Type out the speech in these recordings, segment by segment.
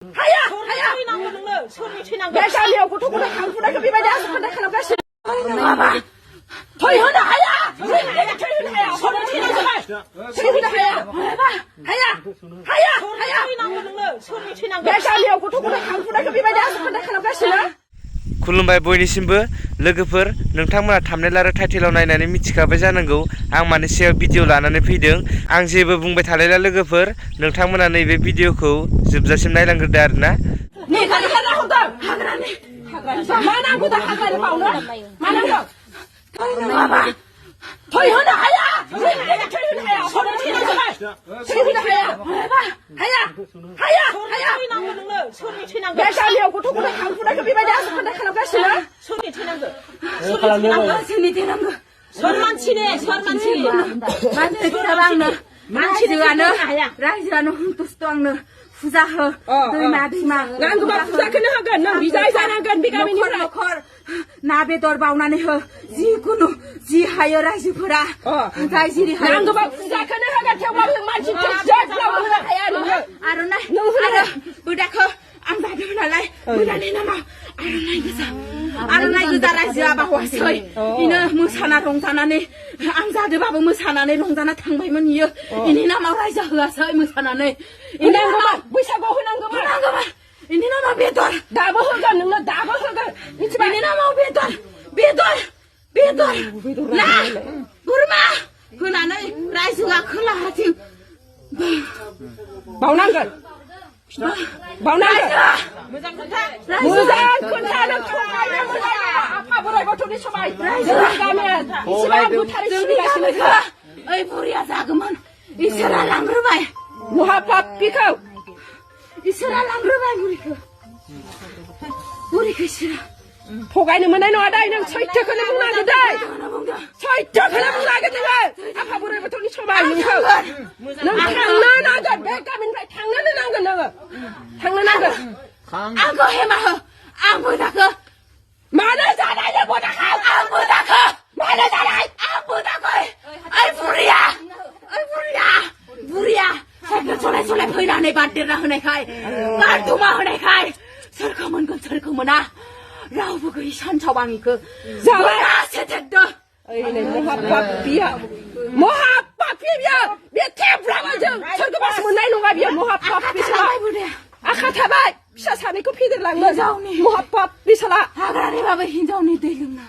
하야 매사리하고 도구를 강구라고 비바지 아스판다 칼라가시 봐봐 더이하나 하야 내가 더이하야 손을 튀는 거야 더이하나 하야 하야 매사리하고 도구를 강구라고 비바지 아스판다 칼라가시나 खुलुमबाय बयनिसिमबो लोगोफोर नोंथांमोना थाम्बनेल आरो टाइटेलाव नायनानै मिथिखाबाय जानांगौ आं मानि सायाव भिडिअ लानानै फैदों आं जेबो बुंबाय थालायला लोगोफोर नोंथांमोना नैबे भिडिअखौ जोबजासिम नायलांग्रोदो आरोना 매사리하고 도구를 강구라고 비바지 아스판다 칼라가시나 손이 되는 거 손만 치네 만치르가는 라이즈라는 훔토스토앙는 후자허 दैमा नांगौबा फुजाखौनो होगोन नों बिजाय जानांगोन बिगामिनिफ्राय नाबे दर बावनानै हो जिखुनु जि हायो रायजोफोरा रायजोनि नांगौबा फुजाखौनो होगोन थेवबाबो मानसि थैजाब्लाबो होनो हाया नोङो आर'नाइ आरो बोदाखौ आं जादों नालाय बोदानि नामाव आर'नाइ गोजा रायजोआ बावासै इनो मोसाना रंजानानै आं जादोंबाबो मोसानानै रंजाना थांबायमोन इयो इनि नामाव रायजो होआसै मोसानानै इनि नामाव बैसागुआव होनांगौमोन इनि नामाव बेदर दाबो होगोन नोंनो दाबो होगोन मिथिबाय इनि नामाव बेदर ना बोरमा होनानै रायजोआ खोलाहाथिं बावनांगोन मोजां खोन्थानो थगायनो मोजां आफा बोराइ बाथौनि सबाय जोंनि गामिया इसिबां गोथारै सिबिगासिनो ओइ बुरिया जागौमोन इसोरा लांग्रोबाय महापापिखौ इसोरा लांग्रोबाय बुरिखौ इसोरा थगायनो मोननाय नङा दै नों सैथोखौनो बुंनांगोन दै सैथोखौनो बुंनांगोन नोङो आफा बोराइ बाथौनि सबाय नोंखौ नों थांनो नांगोन बे गामिनिफ्राय थांनोनो नांगोन नोङो थांनो नांगोन आंखौ हेमा हो आं बोदाखो मानो जानाय नों बोदाखो आं बोदाखो मानो जानाय आं बोदाखै ओइ बुरिया साइकेल सलाय फैनानै बारदेरना होनायखाय बारदुमा होनायखाय सोरखौ मोनगोन सोरखौ मोना रावबो गैयि सानसाव आं इखौ जाबाय सेथेरदो ओइ नै महापापि बियो बे थेब्राबो जों सोरखौबासो मोननाय नङा बियो महापापि साला आखा थाबाय फिसा सानैखौ फेदेरलांनो महापापि साला हाग्रानिबाबो हिनजावनि दै लोंना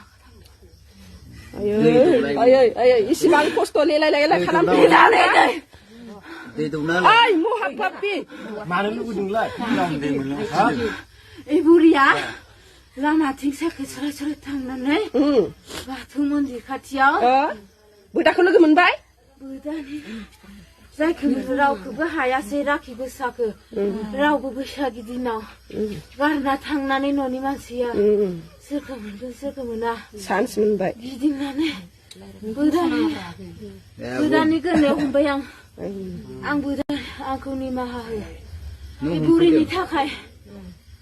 आयै इसिबां खस्थ' लेलाय खालामफैनानै ओइ महापापि मानो लुबैदोंलाय दै मोनलों ओइ बुरिया लामाथिं साइकेल सलाय थांनानै बाथौ मन्दिर खाथियाव बोदाखौ लोगो मोनबाय बोदानि जायखौ रावखौबो हायासै राखि गोसाखौ रावबो बैसागि दिनाव गारना थांनानै न'नि मानसिया सोरखौ मोनगोन सोरखौ मोना चान्स मोनबाय गिदिंनानै बोदानि गोरनायाव हमबाय आं बोदा आंखौ निमाहा हो बे बुरिनि थाखाय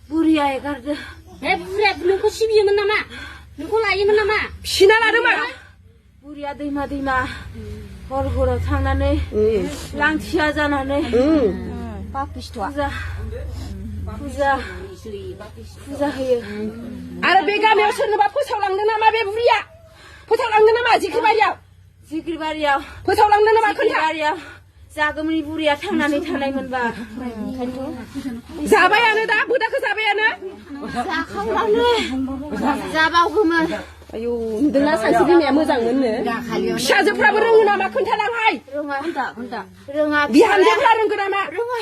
बुरिया एगारदो बुरिया नोंखौ सिबियोमोन नामा नोंखौ लायोमोन नामा फिसिना लादोंमोन बुरिया दैमा हराव थांनानै लांथिया जानानै फुजा होयो आरो बे गामियाव सोरनोबा फोसावलांदों नामा बे बुरिया फोसावलांदों नामा जिख्रिबारियाव फोसावलांदों नामा खोन्थाबारियाव जागौमोन बुरिया थांनानै थानायमोनबा जाबायानो दा बोदाखौ जाबायानो जाबावगौमोन आयौ नुदोंना सानसे बिमाया मोजांमोननो फिसाजोफ्राबो रोङो नामा खोन्थालांहाय रोङा बिहामजोफ्रा रोंगौ नामा रोङा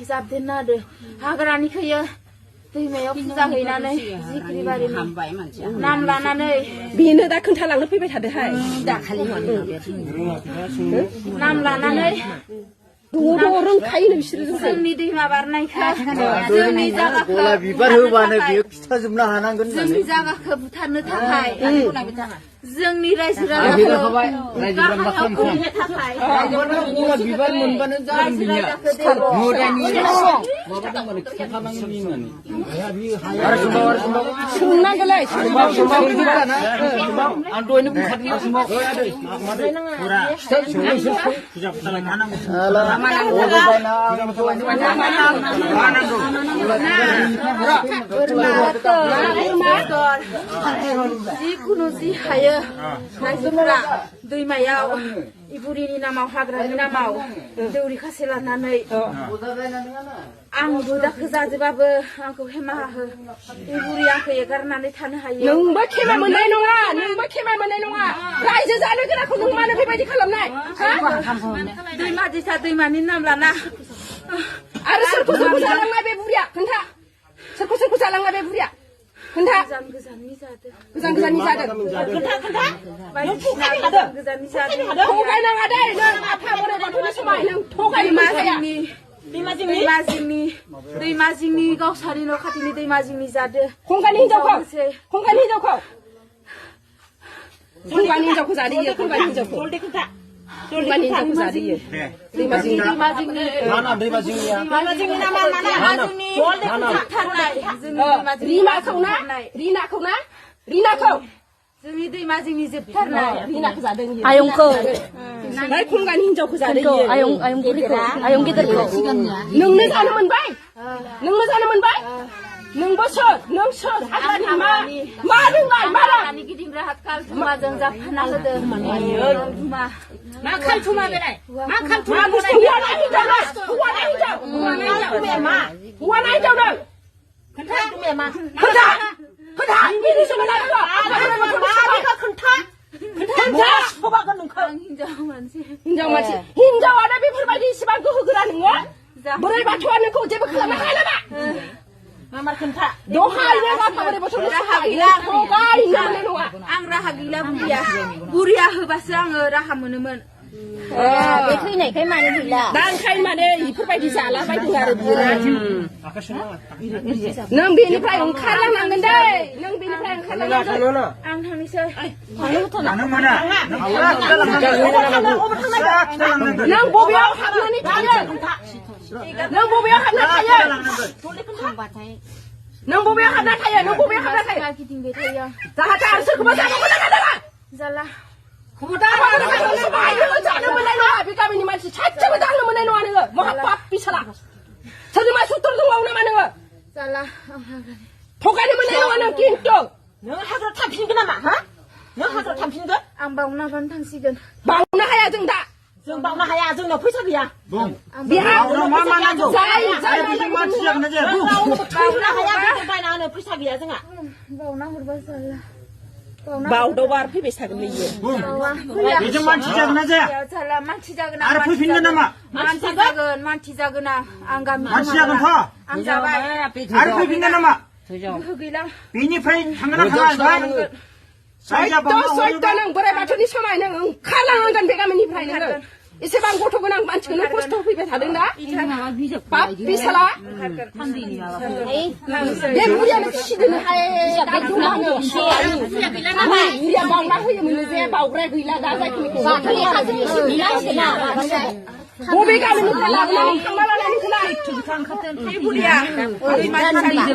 जाबदेरना होदो हाग्रानिखौयो दैमायाव फुजा हैनानै जिख्रिबारि नाम लानानै बेनो दा खोन्थालांनो फैबाय थादोहाय नाम लानानै दङ रोंखायोनो बिसोरो जोंनि दैमा बारनायखौ जोंनि जायगाखौ गलाप बिबार होबानो बियो खिथाजोबनो हानांगोन जोंनि जायगाखौ बुथारनो थाखाय जोंनि रायजो राजाखौ गाहायाव खोख्लैनो थाखाय गलाप बिबार मोनबानो जागोन बिनिया मोदायनि माबादोंबानो खिथाखानांगोन सोंनांगोनलै आं दहायनो बुंखादोंना जिखुनु जि हायो रायजोफोरा दैमायाव इबुरिनि नामाव हाग्रानि नामाव दौरि खासे लानानै आं बुदाखौ जाजोबाबो आंखौ हेमा हो इबुरि आंखौ एगारनानै थानो हायो नोंबो खेमा मोननाय नङा नोंबो खेमा मोननाय नङा रायजो जानो गोनांखौ नों मानो बेबायदि खालामनाय दैमा दैसा दैमानि नाम लाना आरो सोरखौ सोरखौ जालांनाय बे बुरिया खोन्था सोरखौ सोरखौ जालांनाय बे बुरिया खोन्था गोजान गोजाननि जादों गोजान गोजाननि जादों खोन्था खोन्था गोजाननि जादों थगायनाङा दे नों आफा बोराइ बाथौनि समाय नों थगायनो हाया दैमा जिंनि गावसारि न' खाथिनि दैमा जिंनि जादों खंगानि हिनजावखौ खंगानि हिनजावखौ खंगानि हिनजावखौ जादों खंगानि हिनजावखौ खंगानि हिनजावखौ जादों दैमा जिंनि रिनाखौ ना रिनाखौ जोंनि दैमा जिंनि जोबथारनाय रिनाखौ जादों आयंखौ खंगानि हिनजावखौ जादों आयं बुरिखौ आयं गेदेरखौ नोंनो जानो मोनबाय नोंनो जानो मोनबाय नोंबो सोर नों सोर हाग्रानि मा नोंलाय मा गिदिंग्रा हाखाल धुमाजों जाफाना होदों धुमा मा खालथुमा बेलाय मा खालथुमा हौवानाय हिनजाव नों खोन्था दुमे मा खोन्था बिनि सोमोन्दै हिनजाव मानसि हिनजावानो बेफोरबायदि इसिबां गोहोगोरा नोङो बोराइ बाथौआ नोंखौ जेबो खालामनो हाया नामा खोन्था दहायनो बाथौ बोराइ बाथौनि राहा गैला थगायनो मोननाय नङा आं राहा गैला बुरिया होबासो आङो राहा मोनोमोन बे थैनायखाय मानो गैला दा ओंखायनो माने इफोरबायदि जालाबायदों आरो बियो नों बेनिफ्राय ओंखारलांनांगोन दै नों बेनिफ्राय ओंखारलांनांगोन आं थांनोसै नों बबेयाव हाबनानै थायो नों बबेयाव हाबना थायो नों बबेयाव हाबना थायो नों बबेयाव हाबना थायो गिदिंबाय थायो जाहाथे आरो सोरखौबा जानांगौ जाला जानो मोननाय नङा बे गामिनि मानसि सासेबो दांनो मोननाय नङा नोङो महापाप बिसाला सोरजोंबा सुथुर दंबावो नामा नोङो जाला थगायनो मोननाय नङा नों खिन्थु नों हाग्रा थांफिनगोन नामा हा नों हाग्रा थांफिनगोन आं बावनागानो थांसिगोन बावनो हाया जों दा जों बावनो हाया जोंनाव फैसा गैया बेहा मा नांगौ बावनो हाया बायना होनो फैसा गैया जोंहा बावना हरबा जाला बावदावबा आरो फैबाय थागोन बियो बेजों मानसि जागोन ना जाया जाला मानसि जागोन आरो फैफिनगोन नामा मानसि जागोन आं गामि मानसि जागोनथ' आं जाबाय आरो फैफिनगोन नामा गोहो गैला बेनिफ्राय थांगोन ना थाङा सयथ' नों बोराइ बाथौनि समाय नों ओंखारलांनांगोन बे गामिनिफ्राय नोङो एसेबां गथ' गोनां मानसिखौनो खस्थ' फैबाय थादों ना बाप बिसाला बे बुरियानो फिसिनो हाया बुरिया बावना होयोमोन जे बावग्राया गैला दा जायखिनिखौ बबे गामिनिफ्राय लाबोनानै थांना लानानैखौलाय बुरिया दैमा थायो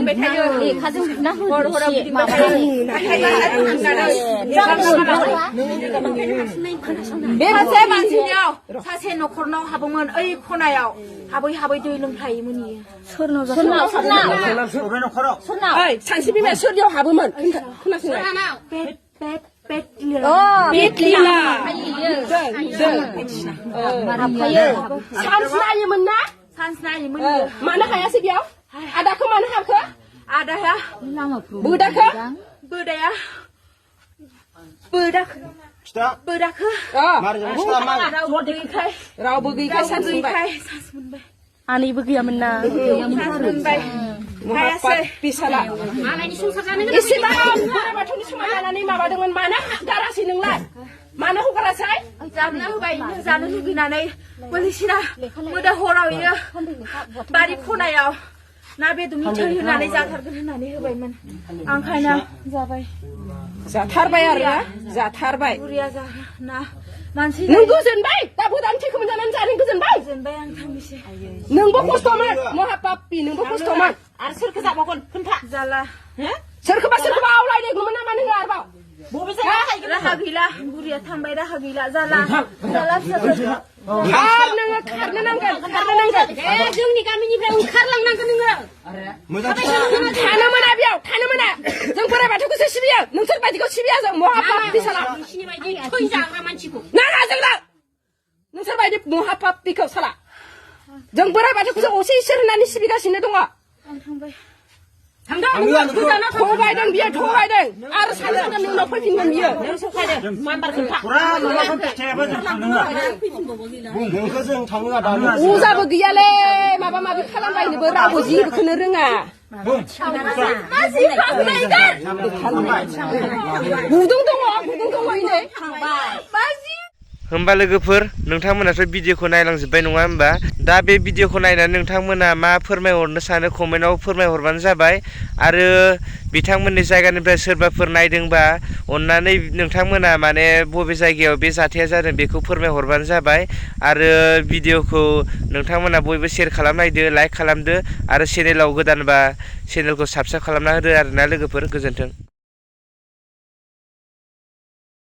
हर हराव गिदिंबाय थायो मानसिनियाव सासे न'खरनाव हाबोमोन ओइ खनायाव हाबै दै लोंखायोमोन सोरनाव ओइ सानसे बिमाया सोरनियाव हाबोमोन खोनासंलाय बेटलिला सान्स नायोमोन ना सान्स नायोमोन मानो हायासै बेयाव आदाखौ मानो हाबखो आदाया बोदाखो बोदाखो रावबो गैयिखाय सान्स मोनबाय आनैबो गैयामोन ना मोनबाय बिसाला एसेबां बोराइ बाथौनि समाय लानानै माबादोंमोन मानो गारासै नोंलाय मानो हगारासै जानो होबाय जानो लुगैनानै बोलिसिना मोदा हराव इयो बारि खनायाव ना बेदरनि थै होनानै जाथारगोन होननानै होबायमोन ओंखायनो जाबाय जाथारबाय आरो जाथारबाय बुरिया ना मानसि नों गोजोनबाय दा बोदानि थैखौ मोनजानानै जानो गोजोनबाय आं थांनोसै नोंबो खस्थ'मोन महापापि नोंबो खस्थ'मोन आरो सोरखौ जाबावगोन खोन्था जाला सोरखौबा आवलायदोंमोन नामा नोङो आरोबाव बबे जायगायाव राहा गैला बुरिया थांबाय राहा गैला जाला फिसाफोर खारनो नांगोन जोंनि गामिनिफ्राय ओंखारलांनांगोन नोङो थानो मोना बेयाव थानो मोना जों बोराइ बाथौखौसो सिबियो नोंसोर बायदिखौ सिबिया जों महापाप बिसाला नोंसिनि बायदि थैजाग्रा मानसिखौ नाङा जोंना नोंसोर बायदि महापाप बिखौ साला जों बोराइ बाथौखौसो असे इसोर होननानै सिबिगासिनो दङ थगायदों बियो थगायदों आरो सानसेनि उनाव फैफिनगोन बियो फुरा माबाखौ खिथायाबा जों थाङो अजाबो गैयालै माबा माबि खालामबायनोबो रावबो जेबोखौनो रोङा गुदुं दङ इनै होमबा लोगोफोर नोंथांमोनाथ' भिडिअखौ नायलांजोब्बाय नङा होमबा दा बे भिडिअखौ नायनानै नोंथांमोना मा फोरमायहरनो सानो कमेन्टआव फोरमायहरबानो जाबाय आरो बिथांमोननि जायगानिफ्राय सोरबाफोर नायदोंबा अननानै नोंथांमोना माने बबे जायगायाव बे जाथाया जादों बेखौ फोरमायहरबानो जाबाय आरो भिडिअखौ नोंथांमोना बयबो शेयार खालामनायदो लाइक खालामदो आरो चेनेलाव गोदानबा चेनेलखौ साबस्क्राइब खालामना होदो आरोना लोगोफोर गोजोन्थों।